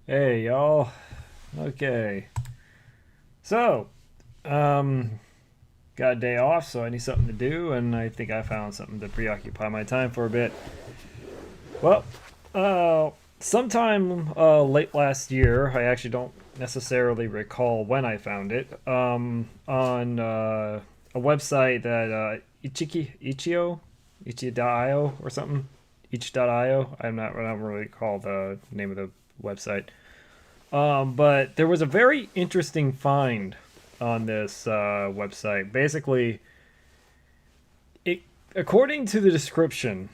Hey y'all. Okay. So, um got a day off, so I need something to do, and I think I found something to preoccupy my time for a bit. Well, sometime late last year, I actually don't necessarily recall when I found it. On a website that Ichi.io or something. Ichi.io. I don't really recall the name of the website. But there was a very interesting find on this website. Basically, it according to the description,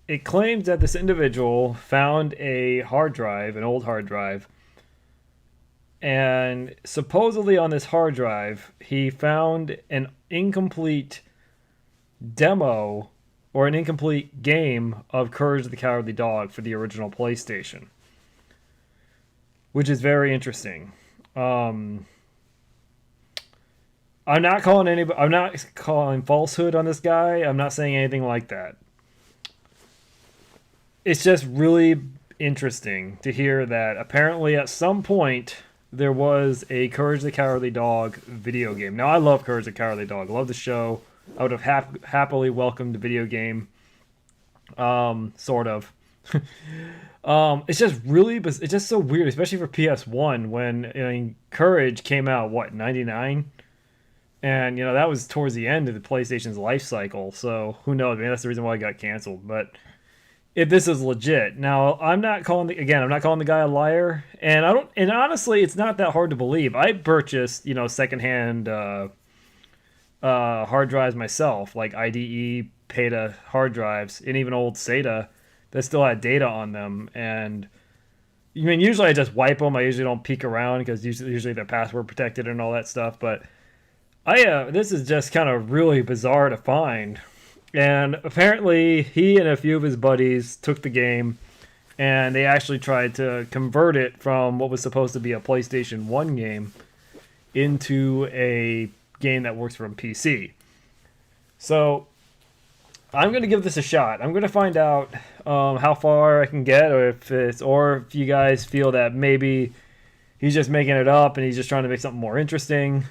it claims that this individual found a hard drive, an old hard drive, and supposedly on this hard drive, he found an incomplete demo or an incomplete game of Courage the Cowardly Dog for the original PlayStation, which is very interesting. Um, I'm not calling falsehood on this guy. I'm not saying anything like that. It's just really interesting to hear that apparently at some point there was a Courage the Cowardly Dog video game. Now I love Courage the Cowardly Dog. I love the show. I would have happily welcomed the video game. Sort of. It's just really, it's just so weird, especially for PS1 when Courage came out. What, 99? And that was towards the end of the PlayStation's life cycle. So who knows? Maybe that's the reason why it got canceled. But if this is legit, now I'm not calling the guy a liar, and I don't. And honestly, it's not that hard to believe. I purchased secondhand hard drives myself, like IDE, PETA hard drives, and even old SATA that still had data on them. And I mean, usually I just wipe them. I usually don't peek around because usually they're password protected and all that stuff. But this is just kind of really bizarre to find. And apparently, he and a few of his buddies took the game and they actually tried to convert it from what was supposed to be a PlayStation 1 game into a game that works from PC. So, I'm going to give this a shot. I'm going to find out how far I can get, or if you guys feel that maybe he's just making it up and he's just trying to make something more interesting.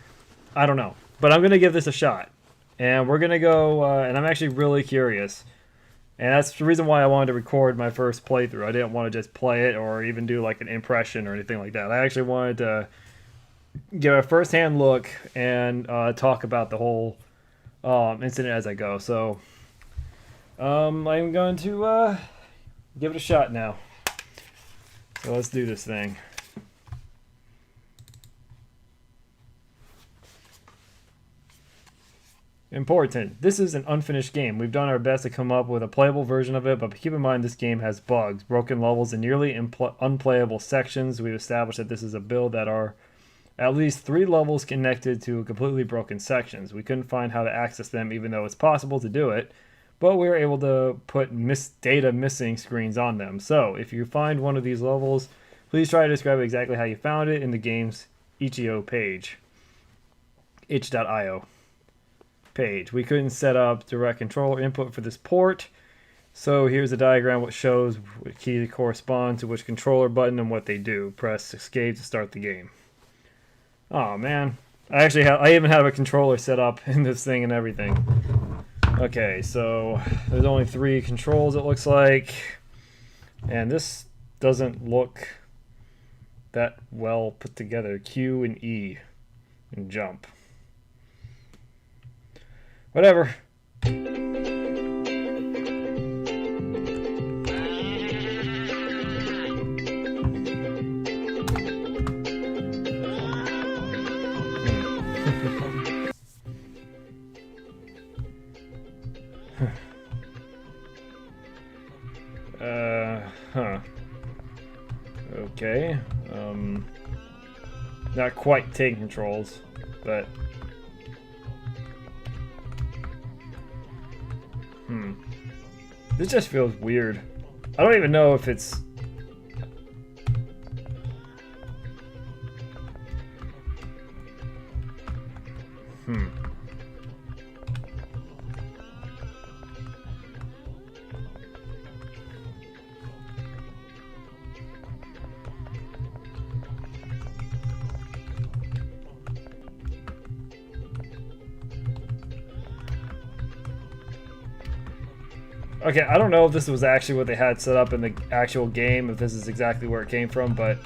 I don't know. But I'm going to give this a shot. And we're going to go, and I'm actually really curious. And that's the reason why I wanted to record my first playthrough. I didn't want to just play it or even do like an impression or anything like that. I actually wanted to give a first-hand look and talk about the whole incident as I go. So I'm going to give it a shot now. So let's do this thing. Important. This is an unfinished game. We've done our best to come up with a playable version of it, but keep in mind this game has bugs, broken levels, and nearly unplayable sections. We've established that this is a build that are at least 3 levels connected to completely broken sections. We couldn't find how to access them even though it's possible to do it, but we were able to put data missing screens on them. So if you find one of these levels, please try to describe exactly how you found it in the game's itch.io page. itch.io page. We couldn't set up direct controller input for this port, so here's a diagram which shows what key corresponds to which controller button and what they do. Press escape to start the game. Oh man, I even have a controller set up in this thing and everything. Okay, so there's only 3 controls it looks like, and this doesn't look that well put together. Q and E and jump. Whatever. Huh. Okay. Not quite taking controls, but this just feels weird. I don't even know if it's... Okay, I don't know if this was actually what they had set up in the actual game, if this is exactly where it came from, but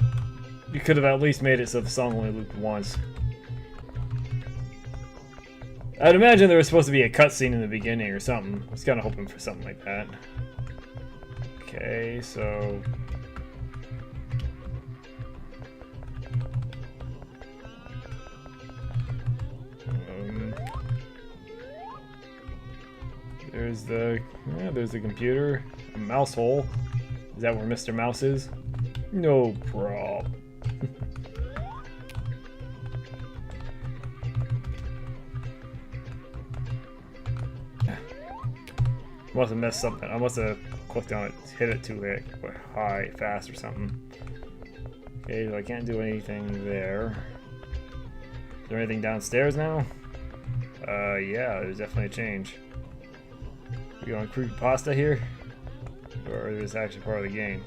you could have at least made it so the song only looped once. I'd imagine there was supposed to be a cutscene in the beginning or something. I was kind of hoping for something like that. Okay, so... there's the computer. A mouse hole. Is that where Mr. Mouse is? No problem. Must have messed something. I must have clicked on it, hit it too high, fast or something. Okay, so I can't do anything there. Is there anything downstairs now? Yeah, there's definitely a change. We going creepypasta here? Or is this actually part of the game?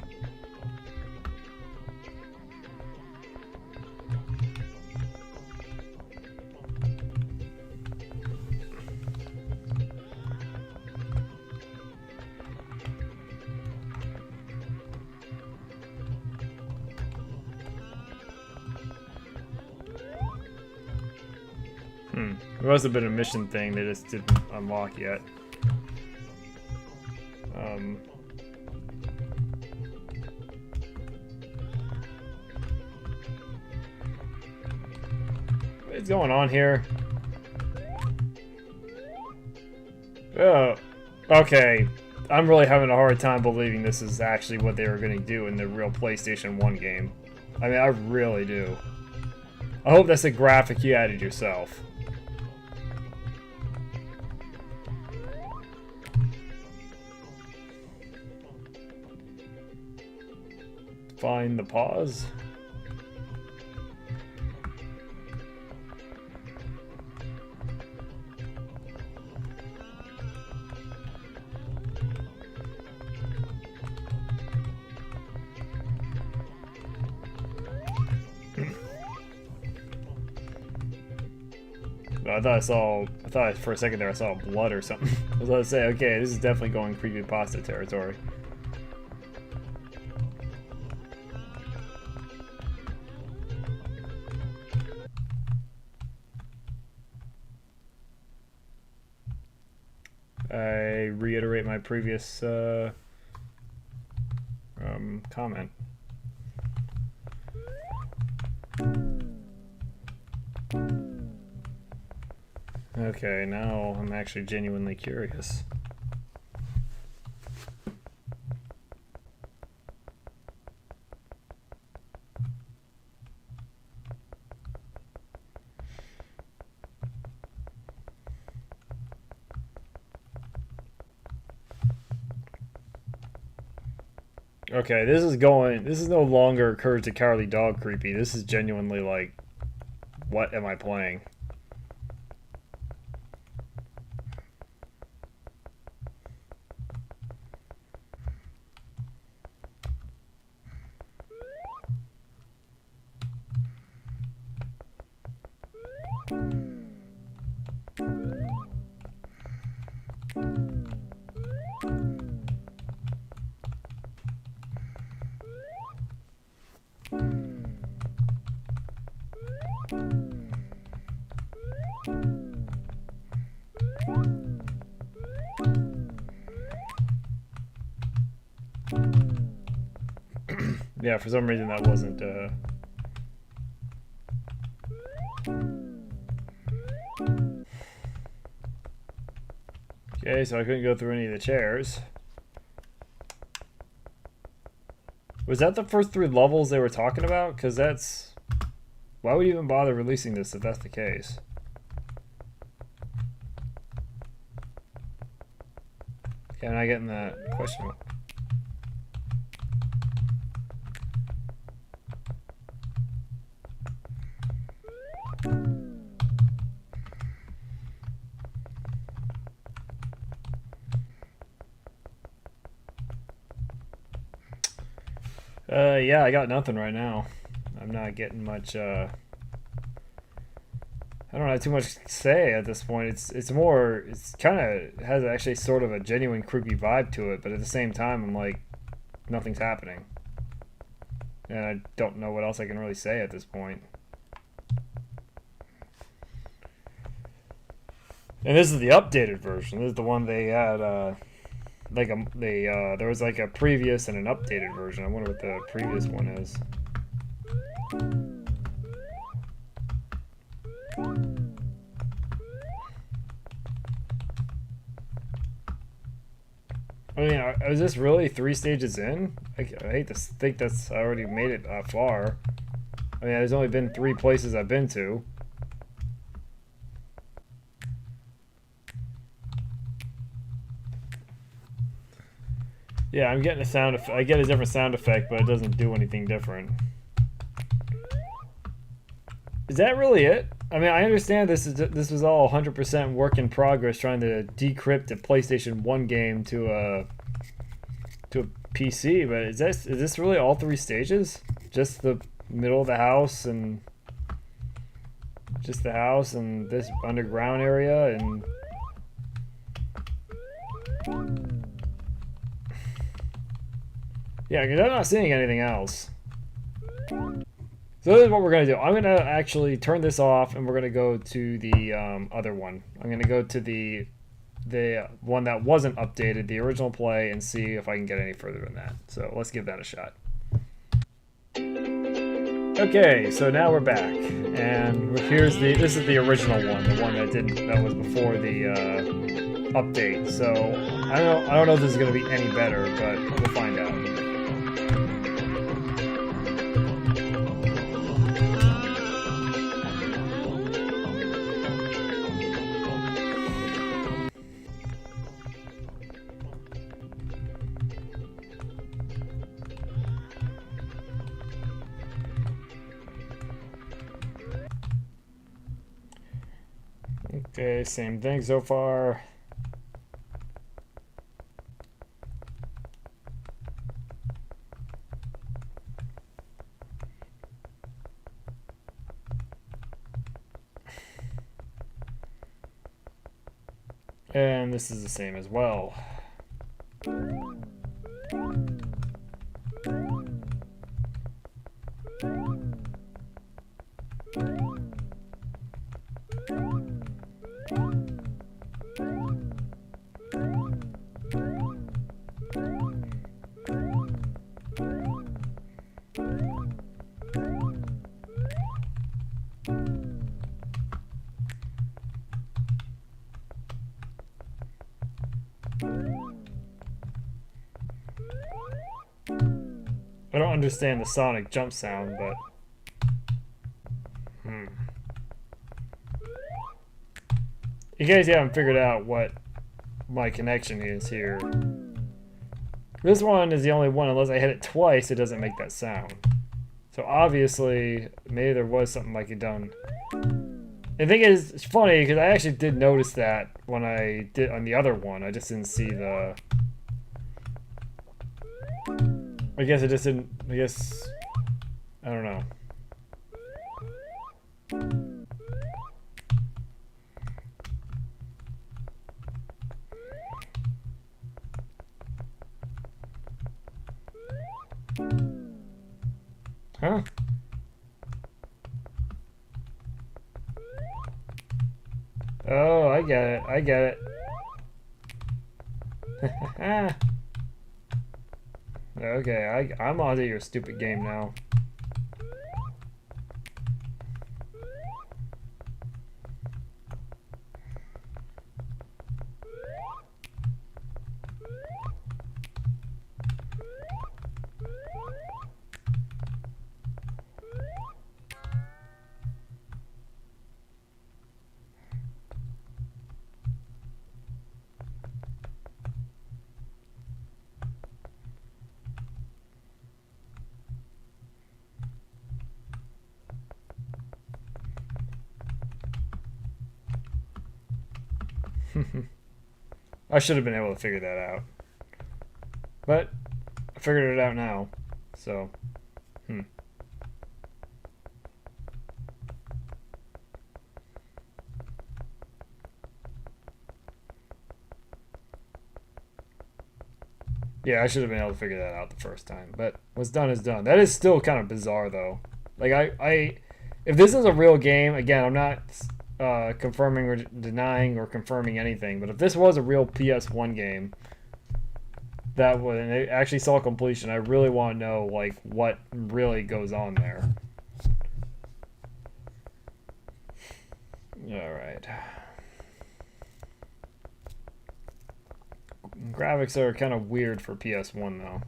It must have been a mission thing they just didn't unlock yet. What's going on here? Oh, okay. I'm really having a hard time believing this is actually what they were going to do in the real PlayStation 1 game. I mean, I really do. I hope that's a graphic you added yourself. Find the pause. I thought for a second there I saw blood or something. I was about to say, okay, this is definitely going creepypasta territory. I reiterate my previous comment. Okay, now I'm actually genuinely curious. Okay, this is no longer Courage the Cowardly Dog creepy. This is genuinely like, what am I playing? Yeah, for some reason that wasn't, Okay, so I couldn't go through any of the chairs. Was that the first 3 levels they were talking about? Because that's... Why would you even bother releasing this if that's the case? Okay, I'm not getting that question. Yeah, I got nothing right now. I'm not getting much, I don't have too much to say at this point. It's kind of has actually sort of a genuine creepy vibe to it, but at the same time, I'm like, nothing's happening, and I don't know what else I can really say at this point. And this is the updated version. This is the one they had. There was like a previous and an updated version. I wonder what the previous one is. I mean, is this really 3 stages in? I hate to think I already made it that far. I mean, there's only been 3 places I've been to. Yeah, I'm getting a sound. I get a different sound effect, but it doesn't do anything different. Is that really it? I mean, I understand this was all 100% work in progress, trying to decrypt a PlayStation 1 game to a PC. But is this really all 3 stages? Just the middle of the house and just the house and this underground area and. Yeah, because I'm not seeing anything else. So this is what we're going to do. I'm going to actually turn this off, and we're going to go to the other one. I'm going to go to the one that wasn't updated, the original play, and see if I can get any further than that. So let's give that a shot. Okay, so now we're back, and this is the original one, the one that was before the update. So I don't know if this is going to be any better, but we'll find out. Okay, same thing so far. And this is the same as well. I don't understand the sonic jump sound, but in case you haven't figured out what my connection is here, this one is the only one, unless I hit it twice, it doesn't make that sound. So obviously, maybe there was something like it done. The thing is, it's funny, because I actually did notice that when I did on the other one. I just didn't see the... I guess it just didn't... I guess... I don't know. Huh? Oh, I get it. I get it. Okay, I'm onto your stupid game now. I should have been able to figure that out. But I figured it out now. So, Yeah, I should have been able to figure that out the first time. But what's done is done. That is still kind of bizarre, though. Like, if this is a real game, again, I'm not confirming or denying or confirming anything, but if this was a real PS1 game that would, and it actually saw completion, I really want to know, like, what really goes on there. Alright. Graphics are kind of weird for PS1, though.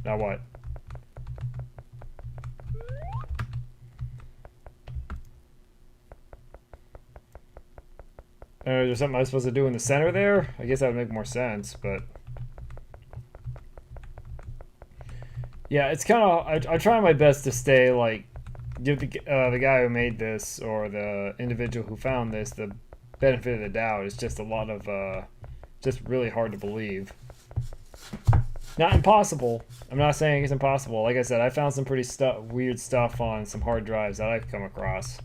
Now what? Is there something I'm supposed to do in the center there? I guess that would make more sense, but... Yeah, it's kind of... I try my best to stay, like... Give the guy who made this, or the individual who found this, the benefit of the doubt. It's just a lot of... just really hard to believe. Not impossible. I'm not saying it's impossible. Like I said, I found some pretty weird stuff on some hard drives that I've come across.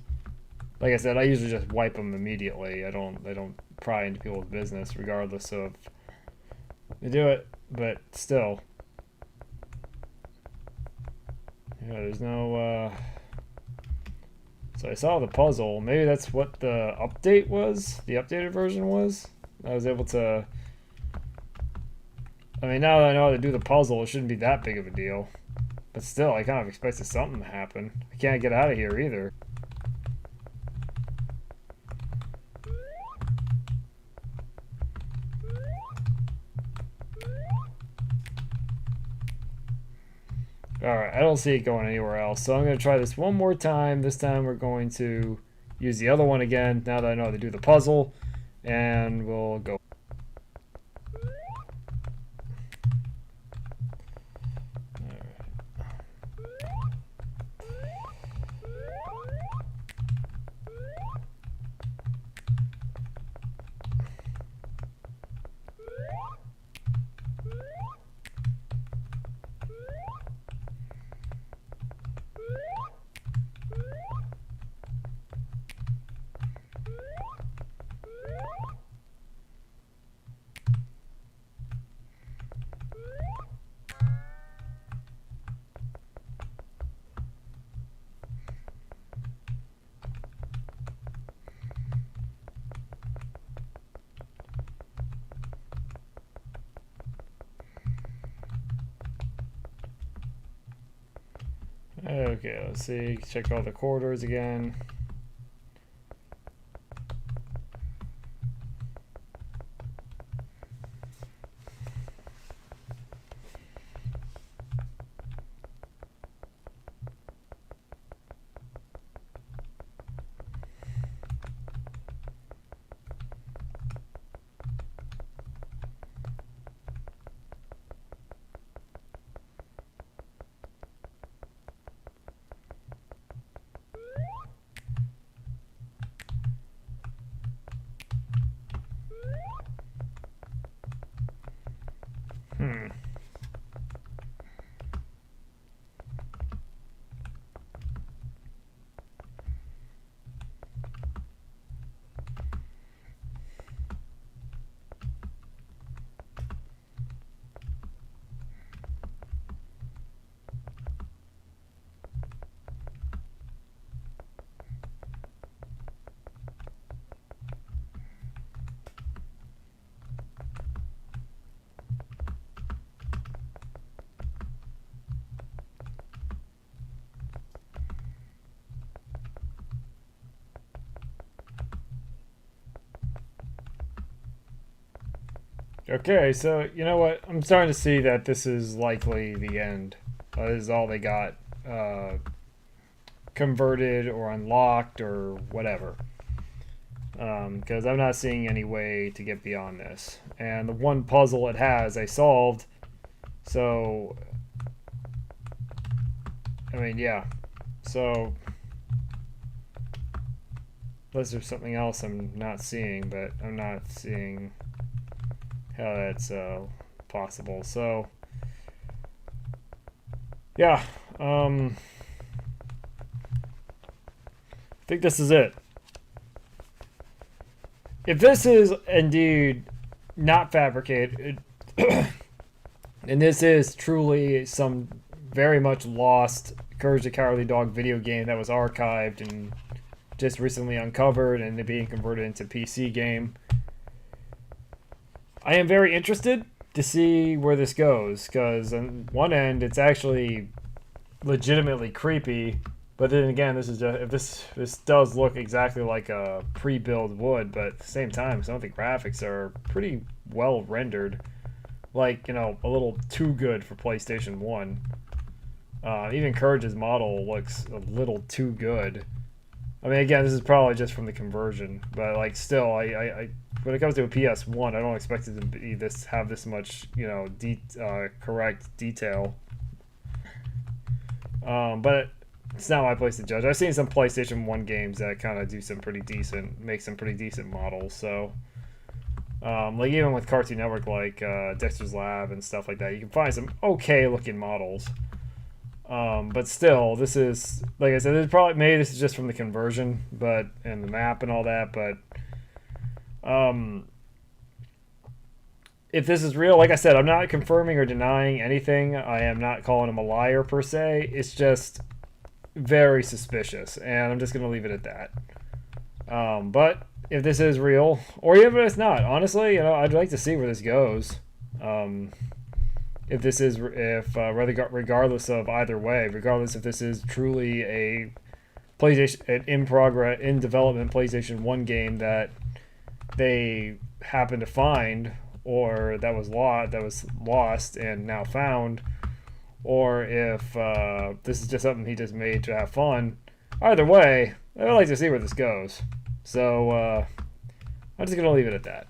Like I said, I usually just wipe them immediately. I don't pry into people's business, regardless of they do it. But still, yeah, there's no. So I saw the puzzle. Maybe that's what the update was. The updated version was. I was able to. I mean, now that I know how to do the puzzle, it shouldn't be that big of a deal. But still, I kind of expected something to happen. I can't get out of here either. Alright, I don't see it going anywhere else. So I'm going to try this one more time. This time we're going to use the other one again, now that I know how to do the puzzle. And we'll go. Okay, let's see. Check all the corridors again. Okay, so you know what? I'm starting to see that this is likely the end. This is all they got converted or unlocked or whatever. Because I'm not seeing any way to get beyond this. And the one puzzle it has, I solved. So, I mean, yeah. So, unless there's something else I'm not seeing, but I'm not seeing how that's possible. So, Yeah, I think this is it. If this is indeed not fabricated, and this is truly some very much lost Courage the Cowardly Dog video game that was archived and just recently uncovered and being converted into PC game, I am very interested to see where this goes, because on one end it's actually legitimately creepy, but then again, this is just, if this does look exactly like a pre-build would, but at the same time, some of the graphics are pretty well rendered, like, you know, a little too good for PlayStation 1. Even Courage's model looks a little too good. I mean, again, this is probably just from the conversion, but like, still, I when it comes to a PS1, I don't expect it to be this have this much, you know, correct detail. But it's not my place to judge. I've seen some PlayStation 1 games that kind of do some pretty decent, make some pretty decent models. So, like even with Cartoon Network, like Dexter's Lab and stuff like that, you can find some okay looking models. But still, this is, like I said, it's probably maybe this is just from the conversion, but and the map and all that. But if this is real, like I said, I'm not confirming or denying anything. I am not calling him a liar per se. It's just very suspicious, and I'm just gonna leave it at that. But if this is real, or even if it's not, honestly, you know, I'd like to see where this goes. If this is, if regardless of either way, regardless if this is truly a PlayStation, an in progress, in development PlayStation 1 game that they happen to find, or that was lost and now found, or if this is just something he just made to have fun. Either way, I'd like to see where this goes. So I'm just gonna leave it at that.